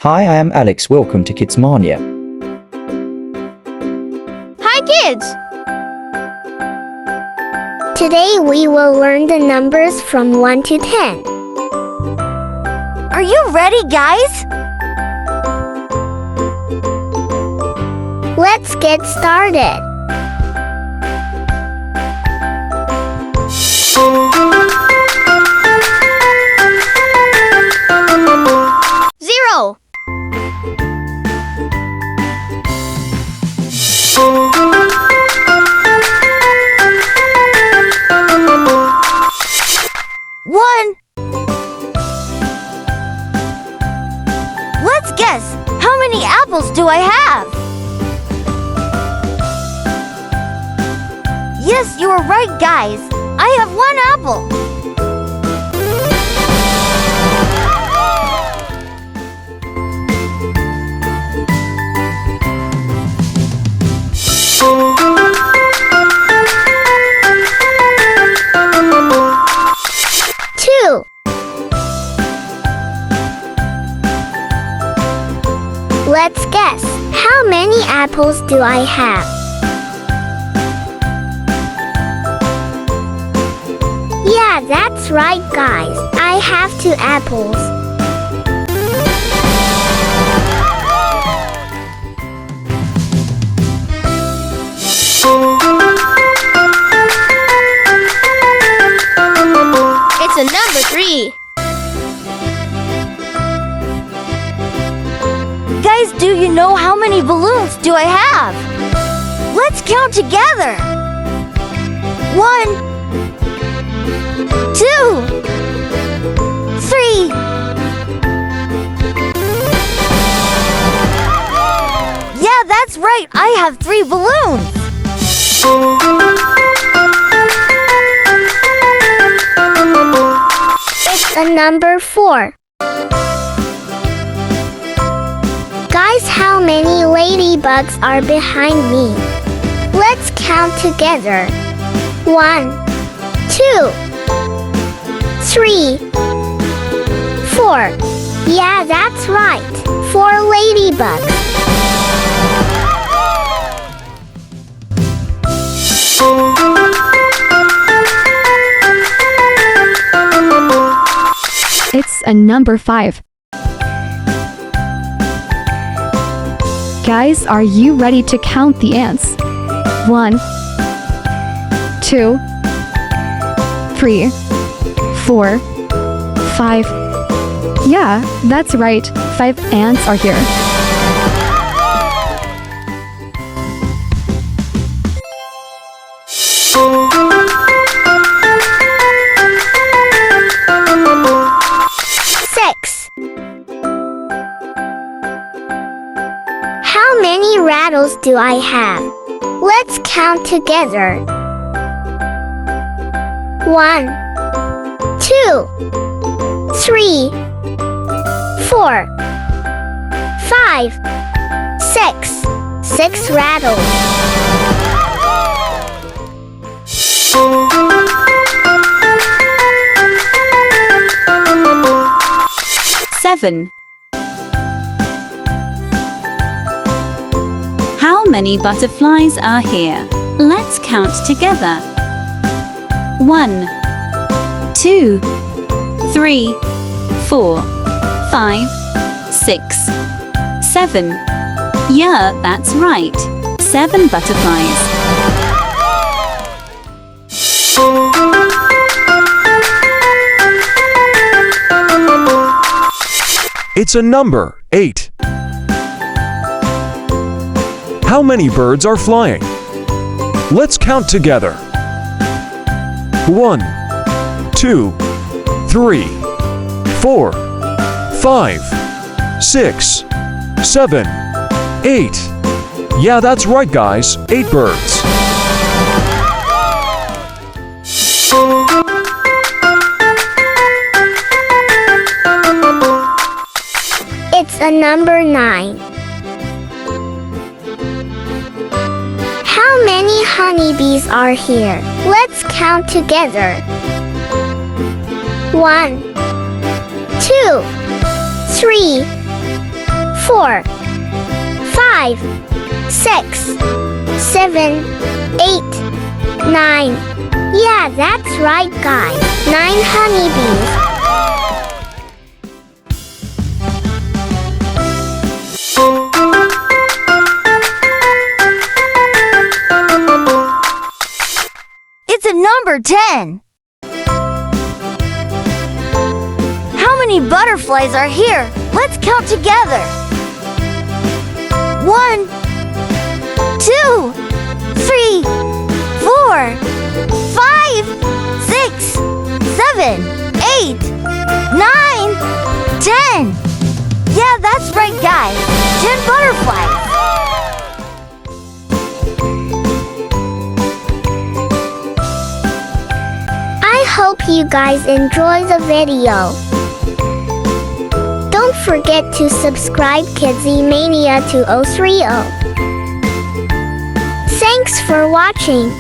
Hi, I am Alex. Welcome to Kidzmania. Hi, kids! Today we will learn the numbers from 1 to 10. Are you ready, guys? Let's get started. Zero. One. Let's guess. How many apples do I have? Yes, you are right, guys. I have 1 apple. Two. Let's guess. How many apples do I have? Yeah, that's right, guys. I have 2 apples. It's a number 3. Guys, do you know how many balloons do I have? Let's count together. 1, 2, 3. Yeah, that's right. I have 3 balloons. It's a number 4. Guys, how many ladybugs are behind me? Let's count together. 1, 2, 3, 4. Yeah, that's right. 4 ladybugs. It's a number 5. Guys, are you ready to count the ants? 1, 2, 3, 4, 5. Yeah, that's right. 5 ants are here. How many rattles do I have? Let's count together. 1, 2, 3, 4, 5, 6. 6 rattles. Seven. How many butterflies are here? Let's count together. 1, 2, 3, 4, 5, 6, 7. Yeah, that's right. 7 butterflies. It's a number 8. How many birds are flying? Let's count together. 1, 2, 3, 4, 5, 6, 7, 8. Yeah, that's right, guys. 8 birds. It's a number 9. How many honeybees are here? Let's count together. 1, 2, 3, 4, 5, 6, 7, 8, 9. Yeah, that's right, guys. 9 honeybees. It's a number 10. How many butterflies are here? Let's count together. 1, 2, 3, 4, 5, 6, 7, 8, 9, 10. Yeah, that's right, guys. 10 butterflies. I hope you guys enjoy the video. Don't forget to subscribe Kidzmania to 030. Thanks for watching.